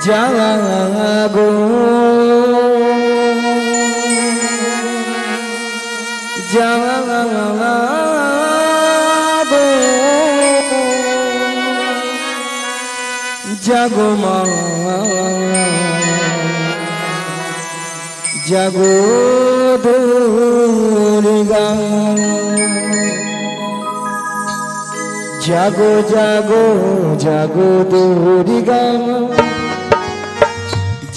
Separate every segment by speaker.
Speaker 1: জাগো জাগো জাগো মা জাগো দুর্গা জাগো জাগো জাগো দুর্গা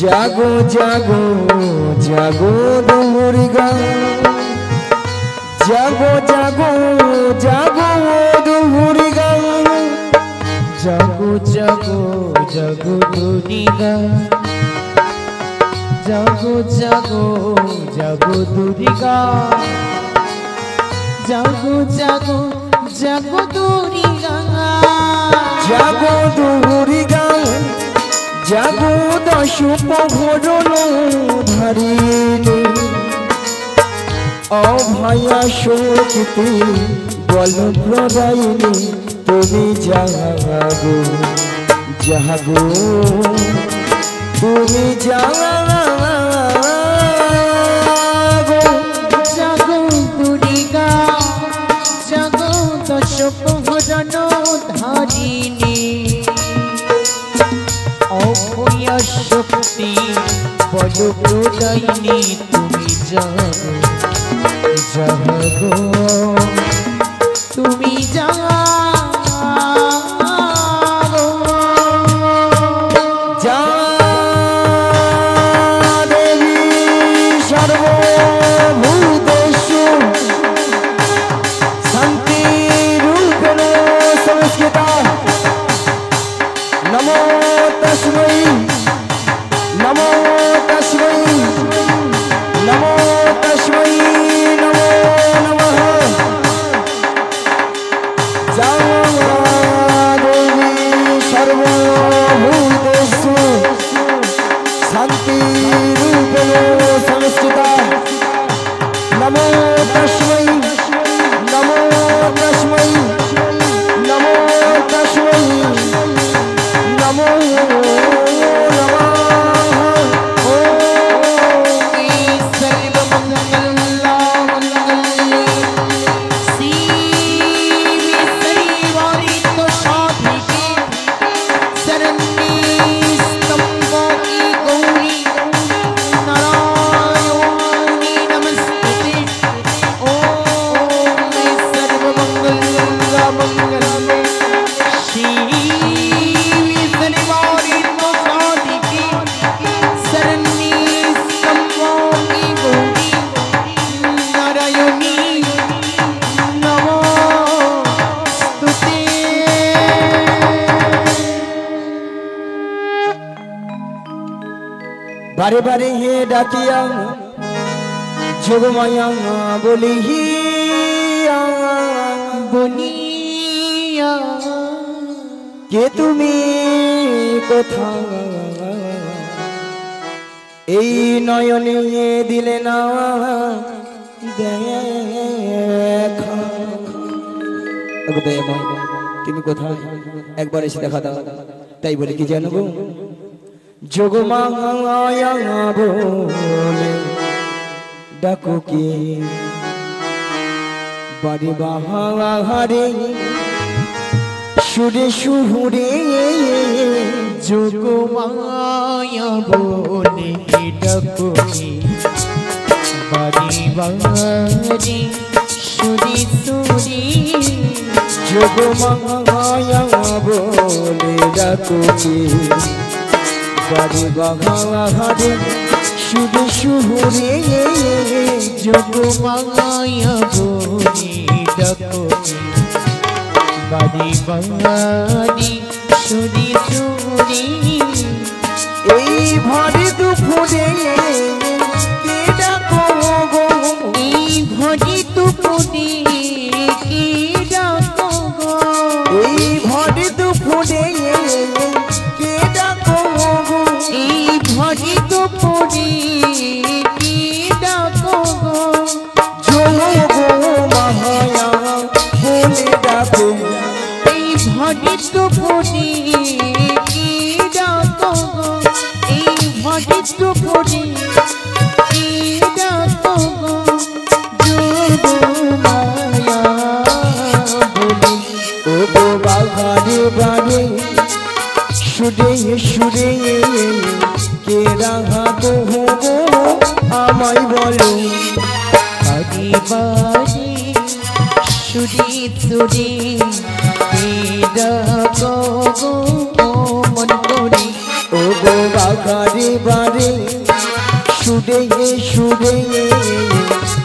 Speaker 1: জাগো জাগো জাগো দুর্গা জাগো জাগো জাগো দুর্গা
Speaker 2: জাগো জাগো জাগো দুর্গা জাগো জাগো জাগো দুর্গা জাগো জাগো জাগো দুর্গা
Speaker 1: জাগো দুর্গা জাগো দশ প্রহরণ ধারিণী অভয়া শক্তি বল প্রদায়িনী তুমি জাগো জাগো তুমি জাগো
Speaker 2: জাগো দুর্গা জাগো দশ প্রহরণ ধারিণী অভয়া শক্তি বল প্রদায়িনী তুমি জাগো জাগো তুমি জাগো
Speaker 1: नमो तस्मै नमो तस्मै नमो तस्मै नमो नमः जाया देवी सर्वभूतेषु शान्तिरूपेण संस्थिता नमो तस्मै नमो तस्मै नमो तस्मै नमो बारे बारे हे डाकिया जोगमाया बोलिया
Speaker 2: বলিয়া
Speaker 1: के तुमी कोथा এই নয়নে দিলে না দেখা তুমি কোথায় একবার এসে দেখা দাও তাই বলে কি জানবো যোগমায়া বলে ডাকো কি বাড়ি বাহারে সুরে সুহুরে
Speaker 2: যোগমায়া বলে ডাকো বাড়ি বাড়ি সুরি সুরি
Speaker 1: যোগমায়া বলে ডাকো কি বাড়ি বাহারে সুরে সুহুরে
Speaker 2: যোগমায়া বলে ডাকো বাড়ি বাড়ি সুরি সুরি
Speaker 1: এই ভরে দুপুরে কে ডাকো গো
Speaker 2: এই ভরে দুপুরে কে ডাকো গো
Speaker 1: এই ভরে দুপুরে কে ডাকো গো
Speaker 2: এই ভরে দুপুরে কে ডাকো গো
Speaker 1: যোগ মায়া বলে ডাকো
Speaker 2: এই ভরে দুপুরে কে ডাকো গো ভরি দুপুরে কি ডাকো গো যোগমায়া বলে।
Speaker 1: ও গো বাঘারে বারে সুরে সুরে কে রাহা গো আমায় বলো।
Speaker 2: বাড়ি বাড়ি সুরি সুরি কি ডাকো গো মন করে।
Speaker 1: ও গো বাঘারে বারে সুরে সুরে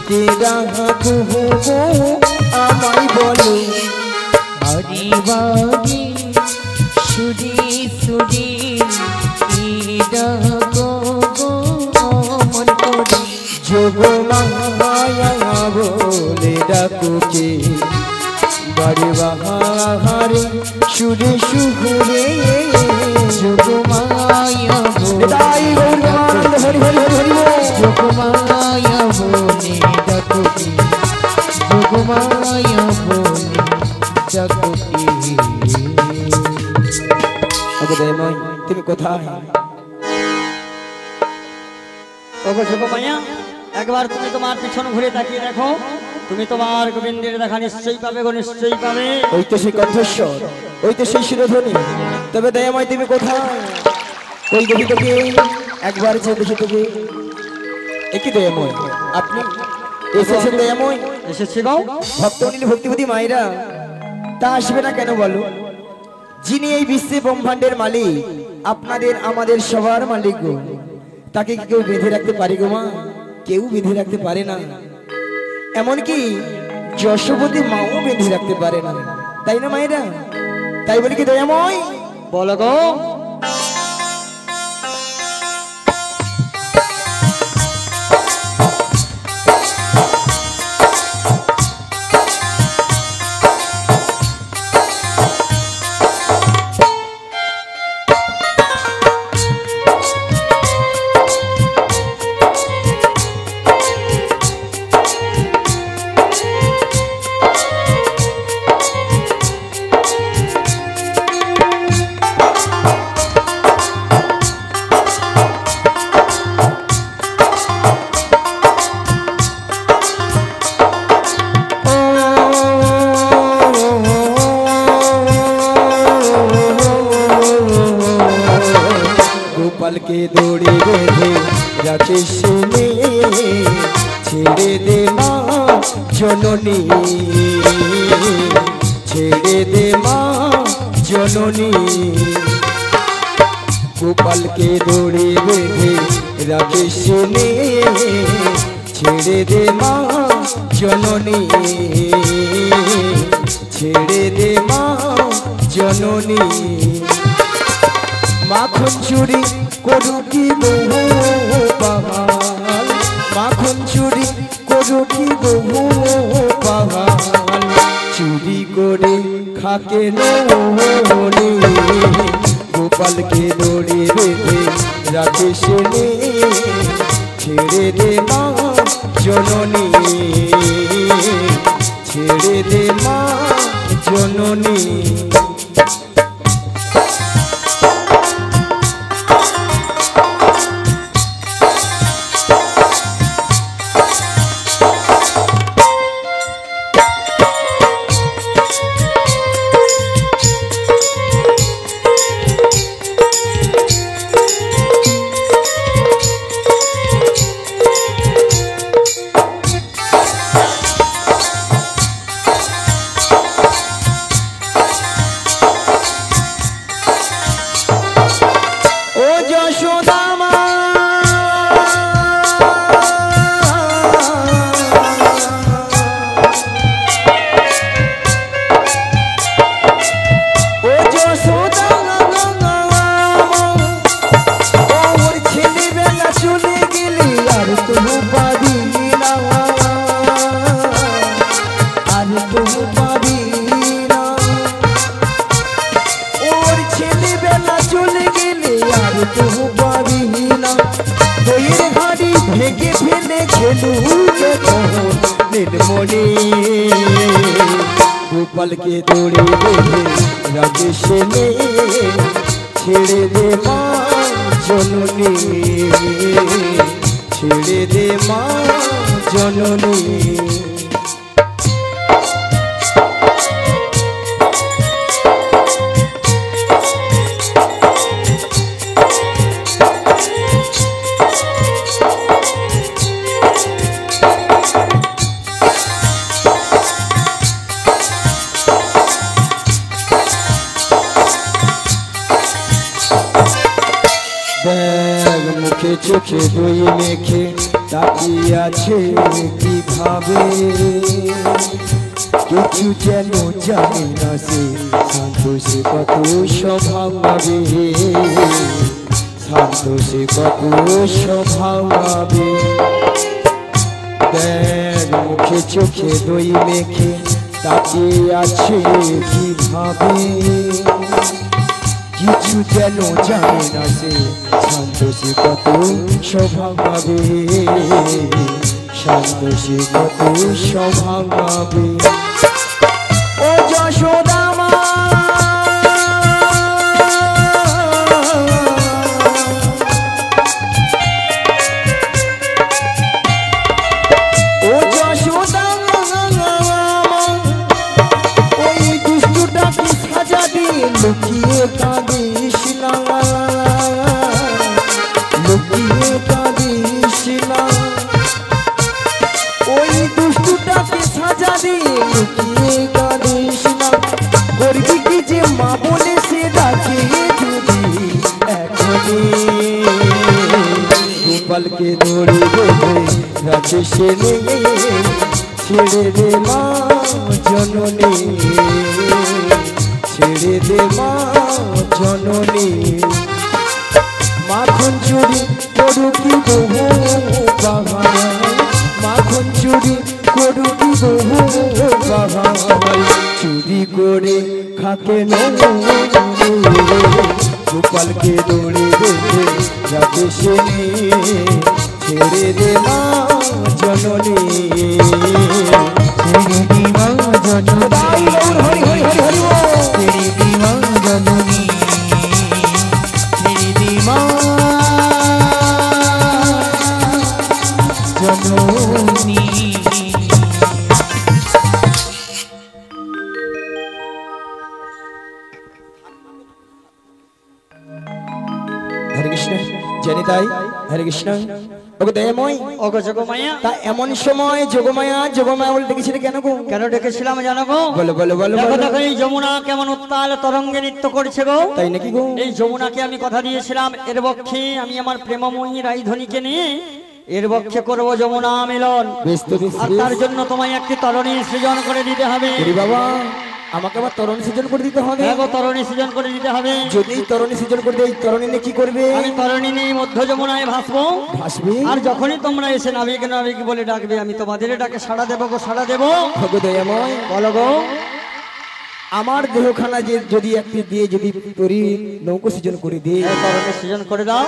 Speaker 1: কে রাহা গো আমায় বলো।
Speaker 2: বাড়ি বাড়ি সুরি সুরি কি ডাকো গো মন করে।
Speaker 1: যোগমায়া বলে ডাকুকে বারে বাহারে সুরে সুরে।
Speaker 2: যোগমায়া
Speaker 1: তাই গৌরবানন্দ হরি হরি হরি হরি।
Speaker 2: যোগমায়া বলে ডাকুকে যোগমায়া বলে ডাকুকে।
Speaker 1: অগদয়ময় তুমি কোথায়?
Speaker 3: ওগো যোগমায়া, একবার তুমি তোমার পিছন ঘুরে তাকিয়ে দেখো, তুমি তোমার গোবিন্দের দেখা নিশ্চয়ই পাবে গো, নিশ্চয়ই পাবে।
Speaker 1: ওই তো সেই কণ্ঠস্বর, ওই তো সেই শিরোধ্বনি। তবে দয়াময় তুমি কোথায়? ওই দেখি তোকে, একবার যে দেখি তোকে। একই দয়াময় আপনি এসেছেন? দয়াময়
Speaker 3: এসেছি গো।
Speaker 1: ভক্ত নিলে ভক্তিপতি মায়েরা তা আসবে না কেন বলো? যিনি এই বিশ্বে ব্রহ্মাণ্ডের মালিক, আপনাদের আমাদের সবার মালিক গো, তাকে কি কেউ বেঁধে রাখতে পারে গো মা? কেউ বেঁধে রাখতে পারে না। এমনকি যশোবতী মাও বেঁধে রাখতে পারে না, তাই না মায়েরা? তাই বলি কি দয়াময়?
Speaker 3: বলো গো।
Speaker 1: गोपाल के दौड़े बेधे राकेश ने छेड़े दे माँ जननी, छेड़े दे माँ जननी। गोपाल के दौड़े बेधे राकेश ने छेड़े दे माँ जननी, छेड़े दे माँ जननी। মাখন চুরি করু কি বহু পাহাল, মাখন চুরি করু কি বহু পাহাল, চুরি করে খাকে নি। গোপালকে দড়ি বেঁধে রাকেশ নে ছেড়ে দে মা জননী, ছেড়ে দে মা জননী। निर्मणी गोपाल के दौड़े बेधे राकेश ने छेड़े दे माँ जननी। জননী দেখ মুখে চোখে দই মেখে তাকিয়ে আছে কিভাবে কিছু যেন জানে না সে শান্ত সে কত স্বভাব পাবে শান্ত সে কত স্বভাব পাবে দেখ মুখে চোখে দই মেখে তাকিয়ে আছে কিভাবে কিছু যেন জানে না সে শান্ত সে কত স্বভাব পাবে শান্ত সে কত স্বভাব পাবে ও যশোদা মা ও যশোদা ওই দুষ্টটাকে সাজা দিয়ে লুকিয়ে কাঁদিস না লুকিয়ে কাঁদিস না ওই দুষ্টটাকে সাজা দিয়ে লুকিয়ে কাঁদিস না করবি কি যে মা বলে সে ডাকে যদি এখনই গোপালকে ধরে দেবে রাখে সে ছেড়ে দে মা জননী ছেড়ে দে মা জননী মাখন চুরি করু কি বহু বাহানা মাখন চুরি করু কি বহু বাহানা চুরি করে খাকে গোপালকে দৌড়ে দেবে যাবে সে ছেড়ে দে মা জননী
Speaker 2: ছেড়ে দি মা জননী
Speaker 1: হরি হরি হরি হরি
Speaker 2: ছেড়ে দি মা জননী ছেড়ে দি মা জননী
Speaker 1: হরে কৃষ্ণ জানি তাই হরে কৃষ্ণ ওকে দয়াময়
Speaker 3: ওগো যোগমায়া,
Speaker 1: তা এমন সময় যোগমায়া যোগমায়া বলে ডেকেছিলে কেন গো?
Speaker 3: কেন ডেকেছিলাম জানো গো?
Speaker 1: বলো বলো বলো
Speaker 3: দেখো
Speaker 1: বলো।
Speaker 3: দেখো এই যমুনা কেমন উত্তাল তরঙ্গে নৃত্য করছে গো।
Speaker 1: তাই নাকি গো?
Speaker 3: এই যমুনাকে আমি কথা দিয়েছিলাম এর বক্ষে আমি আমার প্রেমময়ী রাইধনীকে নিয়ে এর বক্ষে করব যমুনা মিলন।
Speaker 1: বেশ তো বেশ
Speaker 3: আর তার জন্য তোমায় একটি তরণী সৃজন করে দিতে হবে।
Speaker 1: হরি বাবা আমাকে আবার তরণ সৃজন করে দিতে হবে।
Speaker 3: দেখো তরণী সৃজন করে দিতে হবে।
Speaker 1: যদি এই তরণী সৃজন করে দেয় তরণী নিয়ে কি করবে?
Speaker 3: আমি তরণী নিয়ে মধ্য যমুনায় ভাসবো।
Speaker 1: ভাসবে
Speaker 3: আর যখনই তোমরা এসে নাবিক নাবিক বলে ডাকবে আমি তোমাদের ডাকে সাড়া দেবো গো, সাড়া দেবো।
Speaker 1: ভগো দয়াময়
Speaker 3: বলো গো।
Speaker 1: আমার দেহখানা যে যদি একটি দিয়ে যদি তরি নৌকো সৃজন করে দিই,
Speaker 3: এই তরণী সৃজন করে দাও।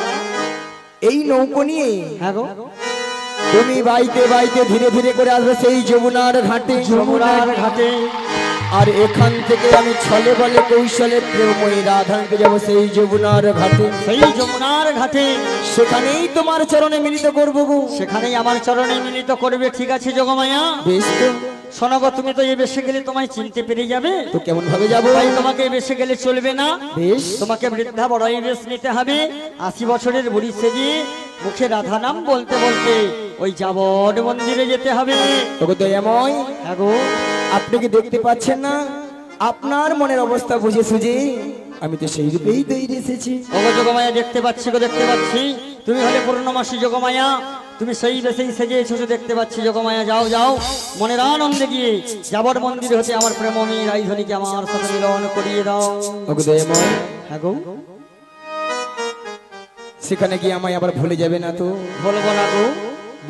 Speaker 1: এই নৌকো নিয়ে
Speaker 3: হ্যাঁ গো,
Speaker 1: তুমি বাইতে বাইতে ধীরে ধীরে করে আসবে সেই যমুনার ঘাটে
Speaker 3: যমুনার ঘাটে।
Speaker 1: আর এখান থেকে আমি ছলে বলে কৌশলে প্রেমময়ী রাধাকে যাবো সেই যমুনার ঘাটে।
Speaker 3: সেই যমুনার ঘাটে
Speaker 1: সেখানেই তোমার চরণে মিলিত করবো গো।
Speaker 3: সেখানেই আমার চরণে মিলিত করবে। ঠিক আছে যোগমায়া।
Speaker 1: বেশ তো,
Speaker 3: শোনো গো, তুমি তো এ বেশে গেলে তোমায় চিনতে পেরে যাবে।
Speaker 1: তো কেমন ভাবে যাবো?
Speaker 3: তাই তোমাকে এ বেশে গেলে চলবে না।
Speaker 1: বেশ
Speaker 3: তোমাকে বৃদ্ধা বড়াই বেশ নিতে হবে। 80 বছরের বুড়ি সেজিয়ে মুখে রাধা নাম বলতে বলতে ওই যাবট মন্দিরে যেতে হবে।
Speaker 1: তোকে দয়াময়
Speaker 3: হ্যাঁ গো,
Speaker 1: আপনি কি দেখতে পাচ্ছেন না? আপনার মনের অবস্থা বুঝে সুঝে আমি তো সেই রূপেই তৈরি এসেছি।
Speaker 3: ওগো যোগমায়া, দেখতে পাচ্ছি গো, দেখতে পাচ্ছি। তুমি হলে পূর্ণমাসী যোগমায়া, তুমি সেই বেশেই সেজে এসেছো দেখতে পাচ্ছি যোগমায়া। যাও যাও মনের আনন্দে গিয়ে যাবর মন্দির হতে আমার প্রেমময়ী রাইধনীকে আমার সাথে মিলন করিয়ে দাও।
Speaker 1: ওকে দয়াময়
Speaker 3: হ্যাঁ গো,
Speaker 1: সেখানে গিয়ে আমায় আবার ভুলে যাবে না তো?
Speaker 3: বলবো না গো,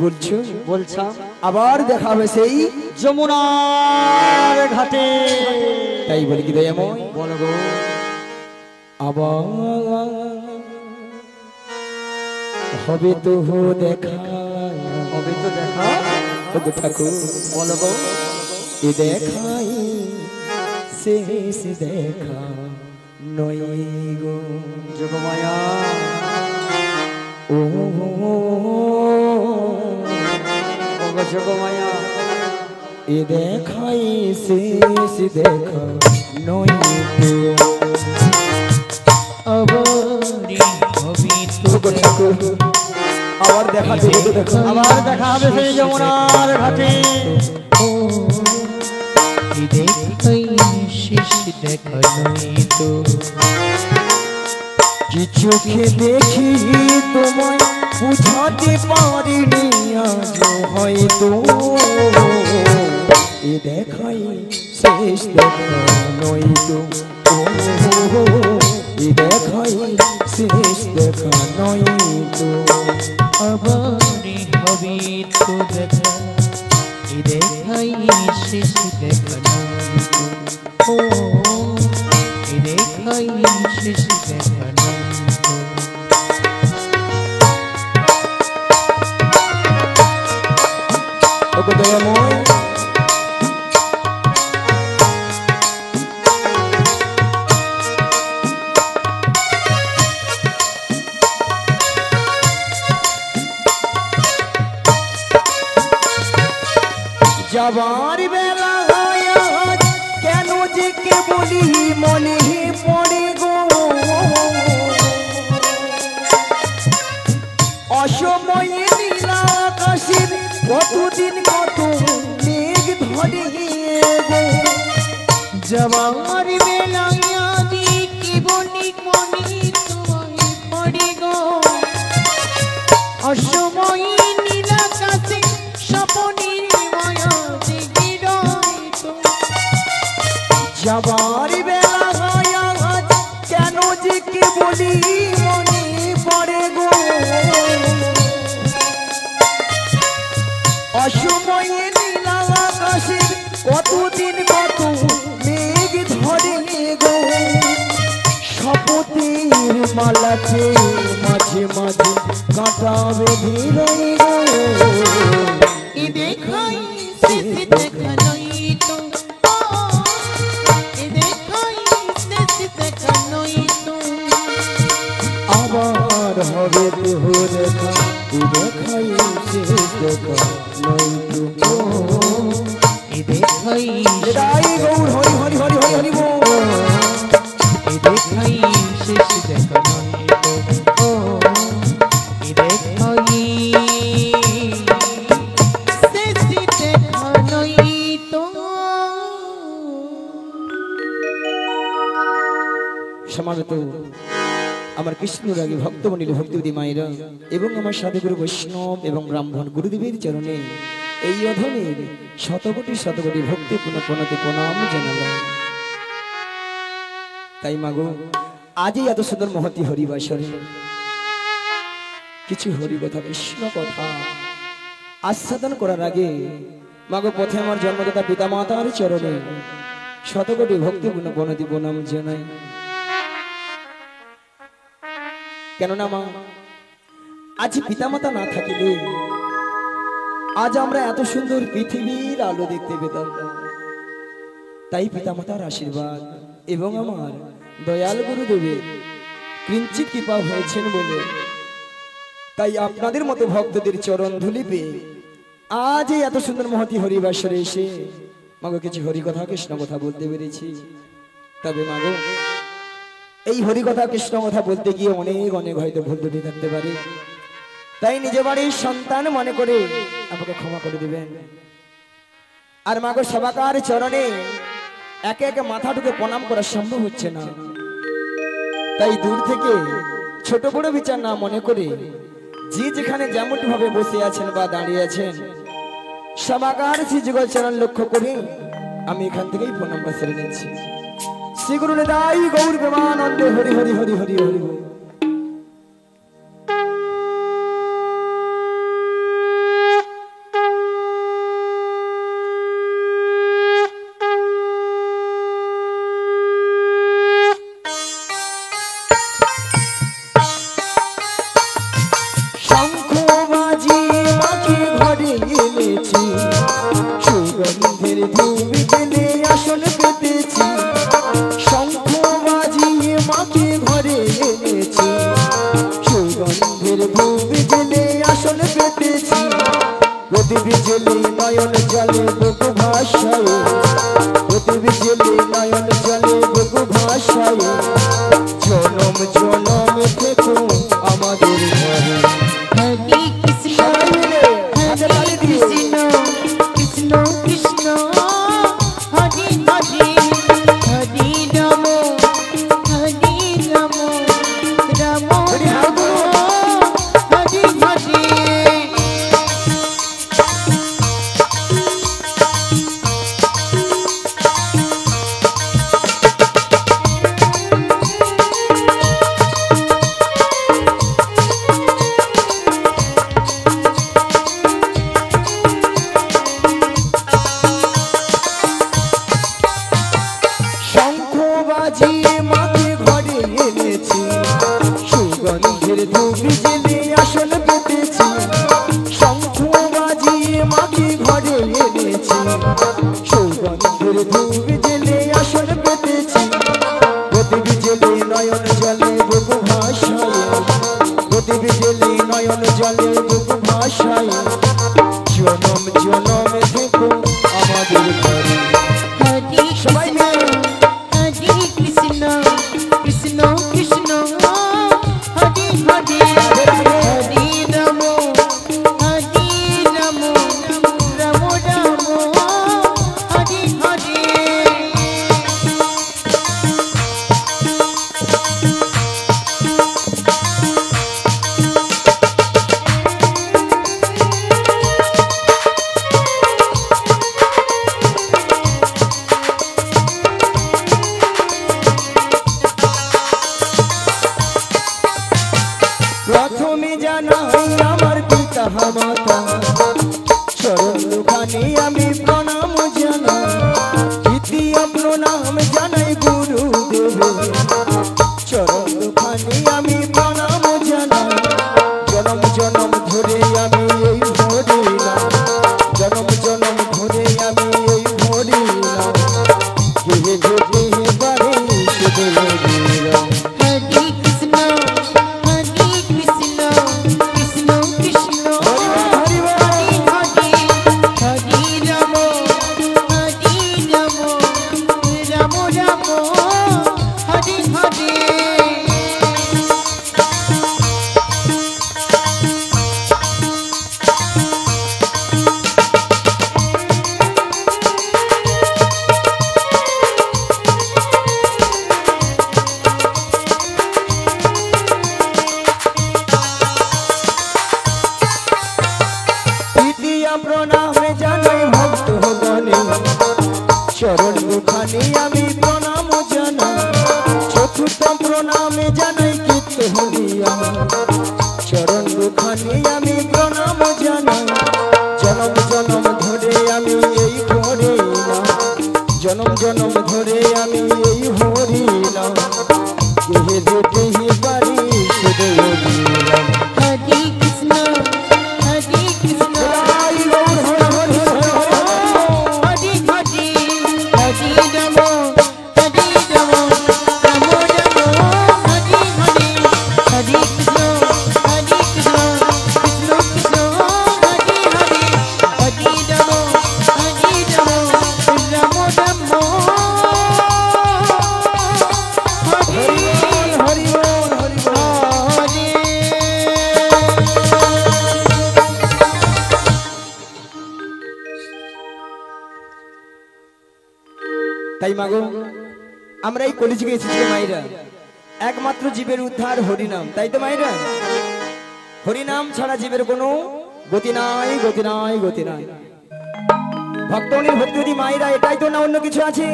Speaker 1: বলছো
Speaker 3: বলছা।
Speaker 1: আবার দেখা হবে সেই
Speaker 3: যমুনার ঘাটে।
Speaker 1: তাই বলি কি দয়াময়?
Speaker 3: বলো গো,
Speaker 1: আবার হবে তো দেখা,
Speaker 3: হবে তো দেখা।
Speaker 1: ওগো ঠাকুর
Speaker 3: বলো গো,
Speaker 1: এ দেখাই শেষ দেখা নয় গো।
Speaker 3: যোগমায়া।
Speaker 1: ও
Speaker 3: ওগো যোগমায়া
Speaker 1: এ দেখাই শেষ দেখা নই তো
Speaker 2: আবারি হবি
Speaker 1: ঠুকো ঠুকো। আবার দেখা দেবে তো দেখো
Speaker 3: আবার দেখা হবে সেই যমুনার ঘাটে।
Speaker 2: ও কি দেখাই শেষ দেখা নই তো
Speaker 1: কি চোখে দেখি তোমায় বুঝাতে পারিনি আজ হয়তো এ দেখাই শেষ দেখা নই তো এ দেখাই শেষ দেখা নই তো
Speaker 2: আবারি হবি তো দেখা কি দেখাই শেষ দেখা নই তো ও কি দেখাই শেষ দেখা নই তো
Speaker 1: ওকে দয়াময় যাবার বেলা আজ কেন যে কে বলি মনে পড়ে গো অসময়ে নীলা আকাশের কতদিন কত মেঘ ধরে গো
Speaker 2: যাবার বেলায় আদি কি বলি মনে তোমায় পড়ে গো অসময় নীলাকাশে স্বপনের মায়া জেগে রয় তো
Speaker 1: যাবার বেলা আজ কেন যে কে বলি মনে পড়ে গো অসময়ে নীলা আকাশের কতদিন কত মেঘ ধরে গো শপথের মালাতে মাঝে মাঝে কাঁটা বেঁধে রয়ে গো
Speaker 2: এ দেখাই শেষ দেখা নই তো এ দেখাই শেষ দেখা নই তো
Speaker 1: আবার হবে দেহ দেখা এ দেখাই শেষ দেখা নই তো
Speaker 2: এ দেখাই
Speaker 1: জয় গৌর হরি হরি হরি হরি হরি বল।
Speaker 2: এ দেখাই শেষ দেখা নই তো এ দেখাই শেষ দেখা নই তো
Speaker 1: সমাগত আমার কৃষ্ণরাগী ভক্তমণির ভক্তিবিধি মায়েরা এবং আমার সাধুগুরু বৈষ্ণব এবং ব্রাহ্মণ গুরুদেবের চরণে এই অধমের শতকোটি শতকোটি ভক্তি পুনঃ প্রণাম জানালাম। তাই মাগো আজই এত সুন্দর মহতি হরিবাসরে কিছু হরি কথা কৃষ্ণ কথা আস্বাদন করার আগে মাগো পথে আমার জন্মদাতা পিতা মাতার চরণে শতকোটি ভক্তি পুনঃ প্রণাম জানাই। কেননা মা আজ পিতামাতা না থাকিলে আজ আমরা এত সুন্দর পৃথিবীর আলো দেখতে পেতাম না। তাই পিতামাতার আশীর্বাদ এবং আমার দয়াল গুরুদেবের কিঞ্চিত কৃপা হয়েছেন বলে তাই আপনাদের মতো ভক্তদের চরণ ধুলি পেয়ে আজ এই এত সুন্দর মহতি হরিবাসরে এসে মাগো কিছু হরি কথা কৃষ্ণ কথা বলতে পেরেছি। তবে মাগো এই হরি কথা কৃষ্ণ কথা বলতে গিয়ে অনেক অনেক হয়তো ভুল ত্রুটি থাকতে পারে, তাই নিজে বাড়ির সন্তান মনে করে আমাকে ক্ষমা করে দিবেন। আর মাগো সবাকার চরণে একে একে মাথা ঢুকে প্রণাম করা সম্ভব হচ্ছে না, তাই দূর থেকে ছোট বড় বিচার না মনে করে যে যেখানে যেমনটি ভাবে বসে আছেন বা দাঁড়িয়ে আছেন সবাকার শ্রী যুগল চরণ লক্ষ্য করে আমি এখান থেকেই প্রণাম সেরে নিচ্ছি। শ্রী গুরু নিতাই গৌর প্রেমানন্দে হরি হরি হরি হরি হরি বল। শঙ্খ বাজিয়ে মাকে ঘরে এনেছি, সুগন্ধের ধূপ জেলে আসন পেতেছি। শঙ্খ বাজিয়ে মাকে ঘরে এনেছি, সুগন্ধের ধূপ জেলে আসন পেতেছি। প্রতি বিজলি নয়ন জলে বুকু ভাসায়, প্রতি বিজলি নয়ন জলে বুকু ভাসায়, জনম জনম থেকো আমাদের ঘরে।
Speaker 2: হরে কৃষ্ণ হরে কৃষ্ণ কৃষ্ণ কৃষ্ণ হরে হরে, হরে রাম হরে রাম রাম রাম হরে হরে।
Speaker 1: শঙ্খ বাজিয়ে মাকে ঘরে এনেছি, সুগন্ধের ধূপ জেলে আসন পেতেছি। শঙ্খ বাজিয়ে মাকে ঘরে এনেছি, সুগন্ধের ধূপ জেলে আসন পেতেছি। প্রতি বিজলি নয়ন জলে বুকু ভাসায়, প্রতি বিজলি নয়ন জলে বুকু ভাসায়, জনম জনম থেকো আমাদের ঘরে।
Speaker 2: হরে
Speaker 1: সবাই মিলে।
Speaker 2: হরে কৃষ্ণ কৃষ্ণ কৃষ্ণ হরে হরে, হরে রাম হরে রাম রাম রাম হরে হরে।
Speaker 1: প্রথমে জানাই আমার পিতা মাতা, চরণ দুখানি আমি প্রণাম জানাই। দ্বিতীয় প্রণাম জানাই গুরুদেব, চরণ দুখানি আমি প্রণাম জানাই। জনম জনম ধরে আমি এই ভরিলাম, জনম জনম ধরে আমি এই ভরিলাম, গৃহে যেতে পারে শুধু দিলাম।
Speaker 2: হরে কৃষ্ণ হরে কৃষ্ণ কৃষ্ণ কৃষ্ণ
Speaker 1: হরি বল, হরি বল।
Speaker 2: হরে হরে, হরে রাম হরে রাম রাম রাম হরে হরে।
Speaker 1: তৃতীয় প্রণামে জানাই ভক্ত গণে, চরণ দুখানি আমি প্রণাম জানাই। চতুর্থ প্রণামে জানাই কীর্ত হলিয়া, চরণ দুখানি আমি প্রণাম জানাই। জনম জনম ধরে আমি এই হরিলাম, জনম জনম ধরে আমি এই হরিলাম, গৃহে যেতে পারি শুধু দিলাম।
Speaker 2: হরে কৃষ্ণ হরে কৃষ্ণ
Speaker 1: জয় গৌর হরি হরি হরি হরি হরি।
Speaker 2: হরে হরে, হরে রাম হরে রাম রাম রাম হরে হরে, হরে কৃষ্ণ হরে কৃষ্ণ কৃষ্ণ কৃষ্ণ হরে হরে, হরে রাম হরে রাম রাম রাম হরে
Speaker 1: হরি বল, হরি বল।
Speaker 2: হরে।
Speaker 1: তাই মাগো, আমরা এই কলিযুগে এসেছি গো মায়েরা, একমাত্র জীবের উদ্ধার হরিনাম, তাই তো মায়েরা? হরিনাম ছাড়া জীবের কোনো গতি নাই, গতি নাই, গতি নাই। ভক্তমণির ভক্তিবতী মায়েরা, এটাই তো না অন্য কিছু আছে?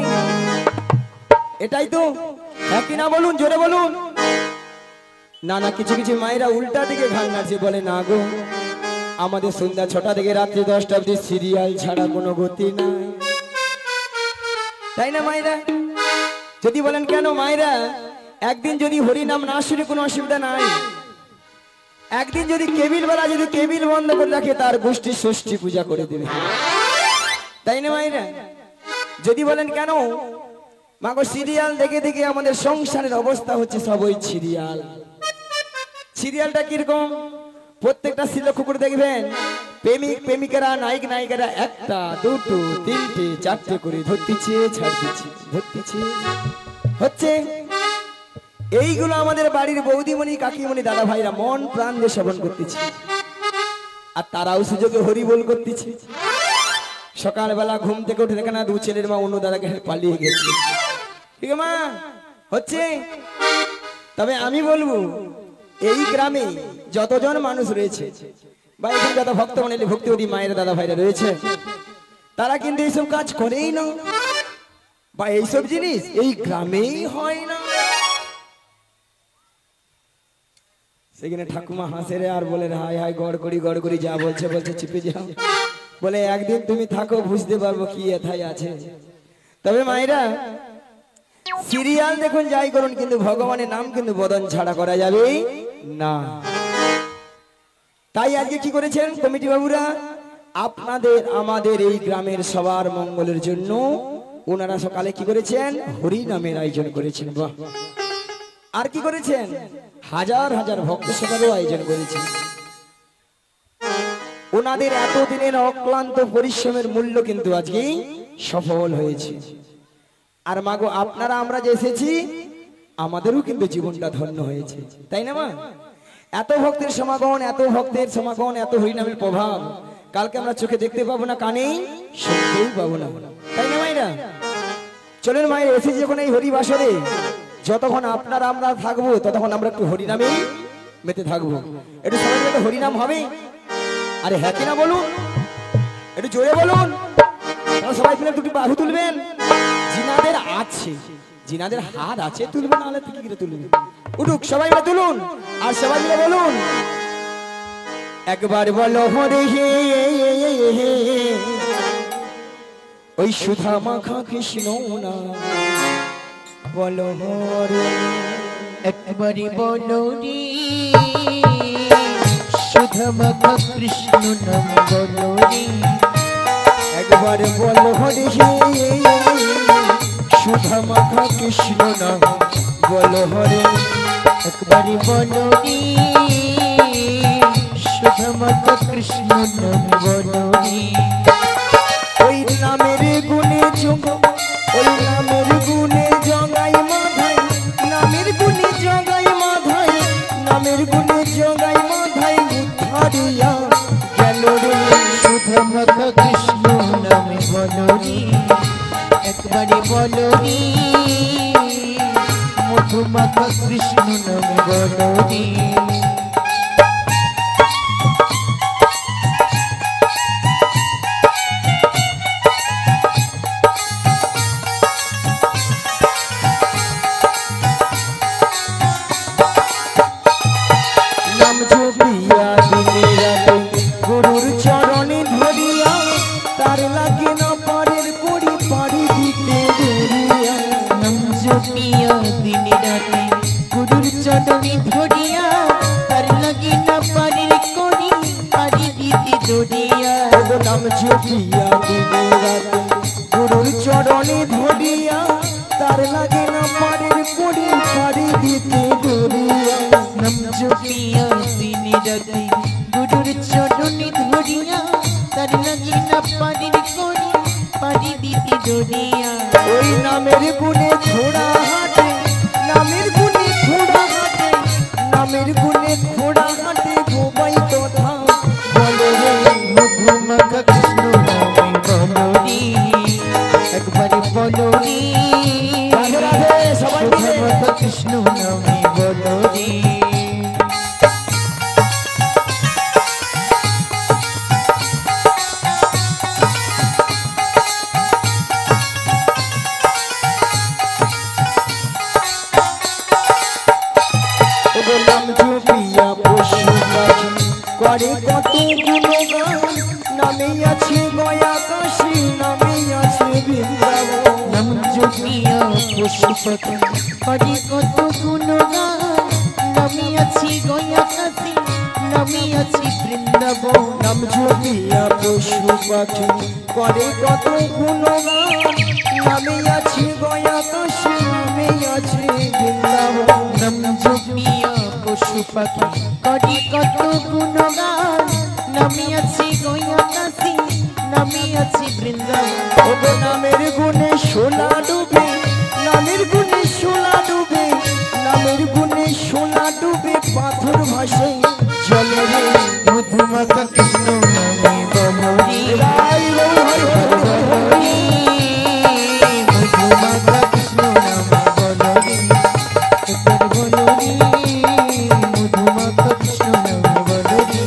Speaker 1: এটাই তো, হ্যাঁ কি না বলুন, জোরে বলুন। না না, কিছু কিছু মায়েরা উল্টা দিকে ঘান নাড়ছে, বলে না গো, আমাদের সন্ধ্যা 6টা থেকে রাত্রি 10টা অবধি সিরিয়াল ছাড়া কোনো গতি নাই। তাই না মায়েরা? যদি বলেন কেন মায়েরা, একদিন যদি হরি নাম না শুনে কোনো অসুবিধা নাই, একদিন যদি কেবিল বেলা যদি কেবিল বন্ধ করে রাখে তার গোষ্ঠী ষষ্ঠী পূজা করে দেবে, তাই না মায়েরা? যদি বলেন কেন মাগো, সিরিয়াল দেখে দেখে আমাদের সংসারের অবস্থা হচ্ছে সব ওই সিরিয়াল। সিরিয়ালটা কিরকম? প্রত্যেকটা স্ত্রী লক্ষ্য করে দেখবেন, প্রেমিক প্রেমিকারা নায়ক নায়িকারা একটা দুটো তিনটে চারটে করে ধরতেছে ছাড়তেছে ধরতেছে হচ্ছে। এইগুলো আমাদের বাড়ির বৌদিমণি কাকিমণি দাদা ভাইরা মন প্রাণ দিয়ে সেবন করতেছে, আর তারাও সুযোগে হরি বল করতেছে। সকালবেলা ঘুম থেকে উঠে দেখে না দু ছেলের মা অন্য দাদাকে পালিয়ে গেছে, ঠিক মা হচ্ছে। তবে আমি বলবো এই গ্রামে যতজন মানুষ রয়েছে বা এখানে যত ভক্তমণ্ডলী ভক্তিবতী মায়ের দাদা ভাইরা রয়েছে, তারা কিন্তু এইসব কাজ করেই না, বা এইসব জিনিস এই গ্রামেই হয় না। সেখানে ঠাকুমা হাসে রে আর বলে হাই হাই গড় করি যা বলছে বলছে চিপে যাও, বলে একদিন তুমি থাকো বুঝতে পারবো কি এথায় আছে। তবে মায়েরা সিরিয়াল দেখুন যাই করুন, কিন্তু ভগবানের নাম কিন্তু বদন ছাড়া করা যাবে না। তাই আজকে কি করেছেন কমিটি বাবুরা, আপনাদের আমাদের এই গ্রামের সবার মঙ্গলের জন্য ওনারা সকালে কি করেছেন, হরি নামের আয়োজন করেছেন। বাহ! আর কি করেছেন, হাজার হাজার ভক্ত সভারও আয়োজন করেছেন। ওনাদের এতদিনের অক্লান্ত পরিশ্রমের মূল্য কিন্তু আজকে সফল হয়েছে। আর মাগো আপনারা আমরা যে এসেছি আমাদেরও কিন্তু জীবনটা ধন্য হয়েছে, তাই না মা? এত ভক্তের সমাগম, এত ভক্তের সমাগম, এত হরিনামের প্রভাব কালকে আমরা চোখে দেখতে পাবো না, কানেই শুনতেই পাবো না, তাই না মায়েরা? চলেন মায়ের এসেছি যখন এই হরি বাসরে, যতক্ষণ আপনারা আমরা থাকবো ততক্ষণ আমরা একটু হরিনামেই মেতে থাকবো। একটু সবাই মিলে হরিনাম হবে, আরে হ্যাঁ কিনা বলুন, একটু জোরে বলুন। সবাই মিলে দুটি বাহু তুলবেন, জিনাদের আছে, জিনাদের হাত আছে তুলবেন, নাহলে কি করে তুলবেন? উঠুক সবাই মিলে তুলুন, আর সবাই মিলে বলুন একবার বলো হরে হে, ওই সুধা মাখা কৃষ্ণ না বলো হরে,
Speaker 2: একবারই বলো রে সুধা মাখা কৃষ্ণ নাম বলো রে,
Speaker 1: একবার বলো হরে হে, সুধা মাখা কৃষ্ণ নাম বলো হরে,
Speaker 2: একবারই বলো রে সুধা মাখা কৃষ্ণ নাম বলো রে।
Speaker 1: ওই নামের গুণে যোগ, ওই নামের গুণে জগাই মাধাই, নামের গুণে জগাই মাধাই, নামের গুণে জগাই মাধাই উদ্ধারিয়া গেল রে,
Speaker 2: সুধা মাখা কৃষ্ণ নাম বলো রে, একবারই বলো রে মধু মাখা কৃষ্ণ নাম বলো রে।
Speaker 1: নাম জপিয়া দিনে রাতে গুরুর চরণে ধরিয়া, তার লাগে না পারের করি পারি দিতে ধরিয়া,
Speaker 2: নাম জপিয়া দিনে রাতে গুরুর চরণে ধরিয়া, তার লাগে না পারির করি পারি দিতে দরিয়া।
Speaker 1: নাম জপিয়া দিনে রাতে গুরুর চরণে ধরিয়া, তার লাগে না পারের করি পারি দিতে ধরিয়া,
Speaker 2: নাম জপিয়া দিনে রাতে গুরুর চরণে ধরিয়া, তার লাগে না পারির করি পারি দিতে দরিয়া।
Speaker 1: ওই নামের গুণে ঘোড়া হাটে, নামের গুণে ঘোড়া হাটে, নামের গুণে ঘোড়া হাটে গোবাই কথা বলে রে,
Speaker 2: মধু মাখা কৃষ্ণ নামে বলো রে, একবারে বলো রে
Speaker 1: রাধে রাধে সবাই
Speaker 2: সুধা
Speaker 1: মিলে।
Speaker 2: মাখা কৃষ্ণ নামে বলো রে।
Speaker 1: ওগো নাম জপিয়া পশু পাখি করে কত গুণগান, নামে আছে গয়া কাশী, নামে আছে বৃন্দাবন,
Speaker 2: নাম জপিয়া পশু পাখি করে কত গুণগান, নামে আছি গয়া কাশী, নামে আছি বৃন্দাবন।
Speaker 1: নাম জপিয়া পশু পাখি করে কত গুণগান, নামে আছে গয়া কাশী, নামে আছে বৃন্দাবন,
Speaker 2: নাম জপিয়া পশু পাখি করি কত গুণগান নামিয়াছি গয়াকাশি নামিয়াছি বৃন্দাবন
Speaker 1: ওগো নামের গুণে সোনা ডুবে, নামের গুণে সোনা ডুবে, নামের গুণে সোনা ডুবে, পাথর ভাসে জলে রে।
Speaker 2: মধুমাখা কৃষ্ণ নামে বলরি
Speaker 1: রাই রৌ হরি হরি হরি।
Speaker 2: মধুমাখা কৃষ্ণ নামে বলরি একবার বলরি মধুমাখা কৃষ্ণ নামে বলরি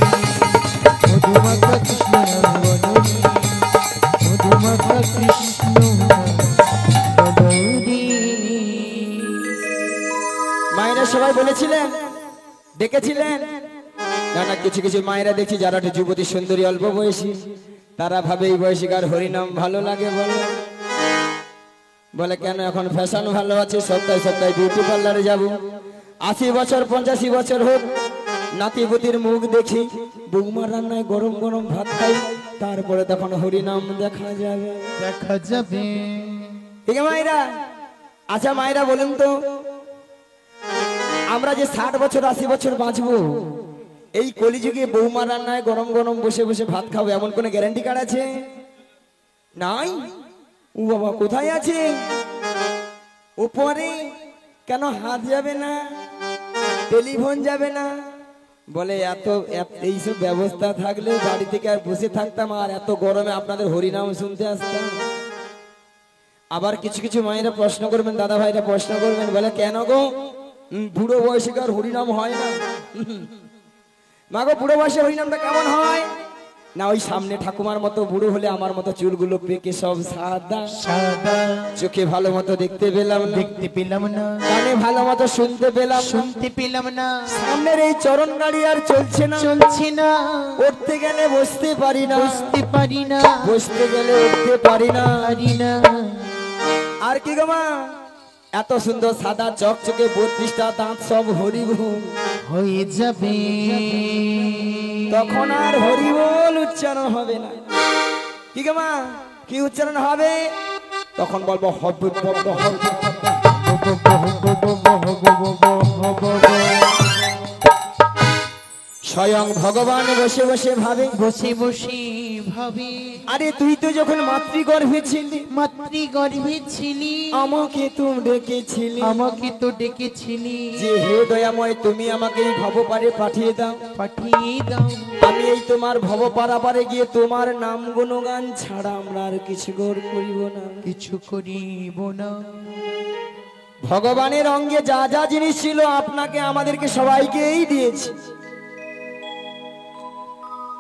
Speaker 2: মধুমাখা কৃষ্ণ নামে বলরি মধুমাখা কৃষ্ণ বলরি।
Speaker 1: মায়েরা সবাই বলেছিলেন, ডেকেছিলেন? না না, কিছু কিছু মায়েরা দেখছি যারা একটু যুবতী সুন্দরী অল্প বয়সী, তারা ভাবে এই বয়সীকার হরিনাম ভালো লাগে। বলে কেন এখন ফ্যাশন ভালো আছে, সপ্তাহে সপ্তাহে বিউটি পার্লারে যাব। 80 বছর 85 বছর হোক, নাতিপুতির মুখ দেখি, বৌমার রান্নায় গরম গরম ভাত খাই, তারপরে তখন হরিনাম দেখা যাবে।
Speaker 2: দেখা যাবে
Speaker 1: ঠিক আছে মায়েরা? আচ্ছা মায়েরা বলুন তো, আমরা যে 60 বছর 80 বছর বাঁচবো, এই কলিযুগে বৌমা রান্নায় গরম গরম বসে বসে ভাত খাবো, এমন কোন গ্যারান্টি কার্ড আছে? নাই। ও বাবা, কোথায় আছে? উপরে কেন হাত যাবে না, টেলিফোন যাবে না? বলে এত এইসব ব্যবস্থা থাকলে বাড়ি থেকে আর বসে থাকতাম, আর এত গরমে আপনাদের হরিনাম শুনতে আসতাম। আবার কিছু কিছু মায়েরা প্রশ্ন করবেন, দাদা ভাইরা প্রশ্ন করবেন, বলে কেন গো বুড়ো বয়সে কার হরিনাম হয় না? মা গো, বুড়ো বয়সে হরিনামটা কেমন হয়? না ওই সামনে ঠাকুমার মতো বুড়ো হলে আমার মতো চুলগুলো পেকে সব সাদা
Speaker 2: সাদা,
Speaker 1: চোখে ভালো মতো দেখতে পেলাম না,
Speaker 2: দেখতে পেলাম না,
Speaker 1: কানে ভালো মতো শুনতে পেলাম না,
Speaker 2: শুনতে পেলাম না,
Speaker 1: সামনের এই চরণ গাড়ি আর চলছে না,
Speaker 2: চলছে না,
Speaker 1: উঠতে গেলে বসতে পারি না,
Speaker 2: বুঝতে পারি না,
Speaker 1: বসতে গেলে উঠতে পারি না।
Speaker 2: পারি না।
Speaker 1: আর কি গো মা, এত সুন্দর সাদা চকচকে 32টা দাঁত সব হরিবল,
Speaker 2: হয়ে যাবে
Speaker 1: তখন আর হরিবল উচ্চারণ হবে না। কি গো মা, কি উচ্চারণ হবে? তখন বলবো হবে হবে হবে। স্বয়ং ভগবান বসে বসে ভাবে,
Speaker 2: বসে বসে ভাবে,
Speaker 1: আরে তুই তো যখন মাতৃগর্ভে ছিলি,
Speaker 2: মাতৃগর্ভে ছিলি,
Speaker 1: আমাকে তো ডেকেছিলি,
Speaker 2: আমাকে তো ডেকেছিলি,
Speaker 1: যে হে দয়াময় তুমি আমাকে এই ভবপারে পাঠিয়ে দাও,
Speaker 2: পাঠিয়ে দাও,
Speaker 1: আমি এই তোমার ভব পারাপারে গিয়ে তোমার নাম গুণগান ছাড়া আমরা আর কিছু করিব না।
Speaker 2: কিছু করিব না।
Speaker 1: ভগবানের অঙ্গে যা যা জিনিস ছিল আপনাকে আমাদেরকে সবাইকেই দিয়েছি।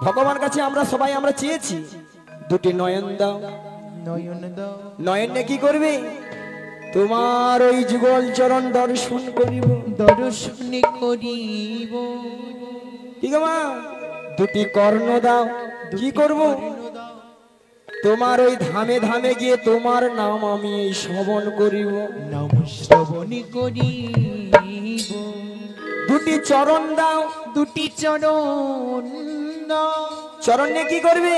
Speaker 1: ভগবান কাছে আমরা সবাই আমরা চেয়েছি দুটি নয়ন দাও।
Speaker 2: নয়ন দাও,
Speaker 1: নয়নে কি করবে? তোমার ওই যুগল চরণ দর্শন করিব,
Speaker 2: দর্শন করিব।
Speaker 1: ঠিক মা? দুটি কর্ণ দাও, কি করব? তোমার ওই ধামে ধামে গিয়ে তোমার নাম আমি এই শ্রবণ করিব,
Speaker 2: নাম শ্রবণ করিব।
Speaker 1: দুটি চরণ দাও,
Speaker 2: দুটি চরণ দাও,
Speaker 1: চরণে কি করবে?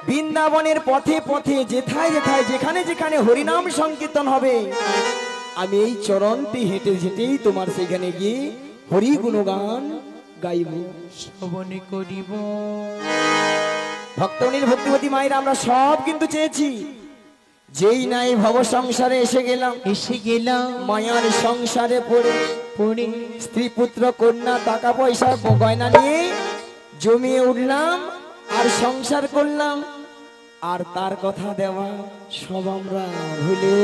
Speaker 1: বৃন্দাবনের পথে পথে যেথায় যেথায় যেখানে যেখানে হরিনাম সংকীর্তন হবে, আমি এই চরণটি হেঁটে হেঁটেই তোমার সেখানে গিয়ে হরি গুণগান গাইব,
Speaker 2: শ্রবণ করিব।
Speaker 1: ভক্তনীর ভক্তিবতী মায়ের আমরা সব কিন্তু চেয়েছি। যেই নাই ভব সংসারে এসে গেলাম,
Speaker 2: এসে গেলাম
Speaker 1: মায়ার সংসারে পড়ে,
Speaker 2: পড়ে,
Speaker 1: স্ত্রী পুত্র কন্যা টাকা পয়সা গয়না নিয়ে জমিয়ে উঠলাম আর সংসার করলাম, আর তার কথা দেওয়া সব আমরা ভুলে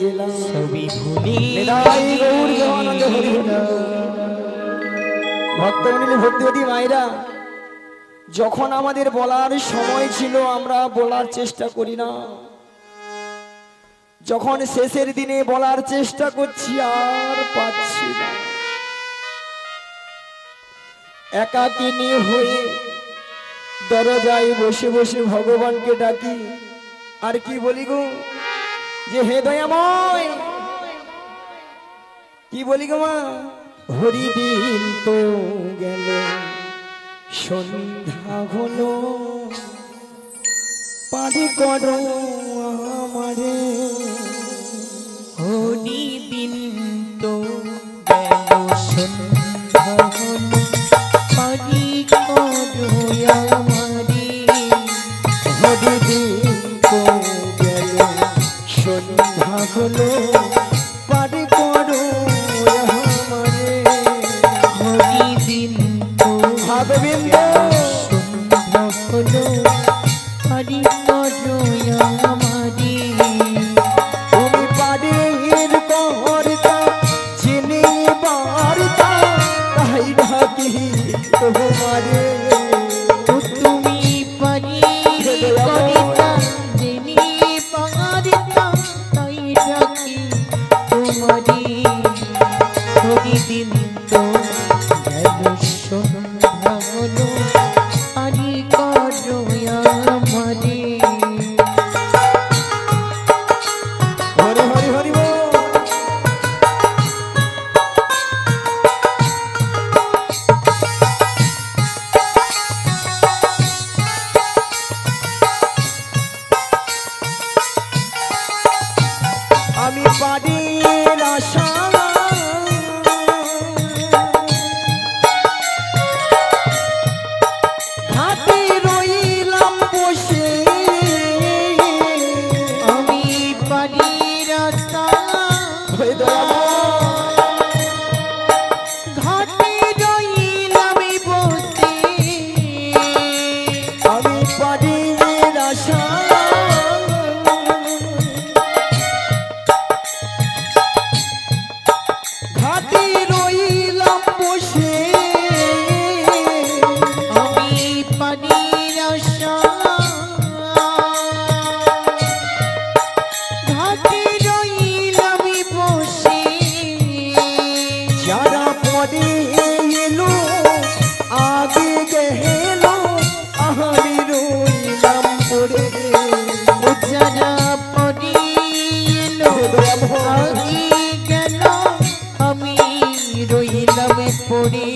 Speaker 1: গেলাম।
Speaker 2: সবই ভুলে
Speaker 1: নিতাই গৌর দেবানন্দ হরি হরি। ভক্তমণ্ডলী ভক্তিবতী মায়েরা, যখন আমাদের বলার সময় ছিল আমরা বলার চেষ্টা করি না, যখন শেষের দিনে বলার চেষ্টা করছি আর পাচ্ছি না, একাকিনী হয়ে দরজায় বসে বসে ভগবানকে ডাকি, আর কি বলি গো, যে হে দয়াময়, কি বলি গো মা, হরিদিন তো গেল সন্ধ্যা হলো, পারি করো আমারে,
Speaker 2: হরি দিন তো গেল সন্ধ্যা
Speaker 1: গোবিন্দ
Speaker 2: সন্ধ্যা হলো হরি করো আমারে
Speaker 1: তুমি পারের কর্তা যিনি বার্তা তাই ডাকি তোমারে
Speaker 2: ও তুমি পারি করিতা যিনি পারিতা তাই ডাকি তোমারে হরি দিন তো গেল সন্ধ্যা হলো হরি করো আমারে
Speaker 1: হরি হরি হরি বল। আমি পাড়ির আশা ঘাটে রইলাম বসে
Speaker 2: আমি পারি রাস্তা
Speaker 1: হয়ে দয়াময়
Speaker 2: ঘাটে রইলাম বসে
Speaker 1: আমি পাড়ির আশা ঘাটে রইলাম বসে
Speaker 2: আমি পারি আশা ঘাটে রইলাম বসে
Speaker 1: যারা পরে এলো আগে গেলো আমি রইলাম পড়ে
Speaker 2: যারা পরি এলো আগে গেল আমি রইলাম পড়ে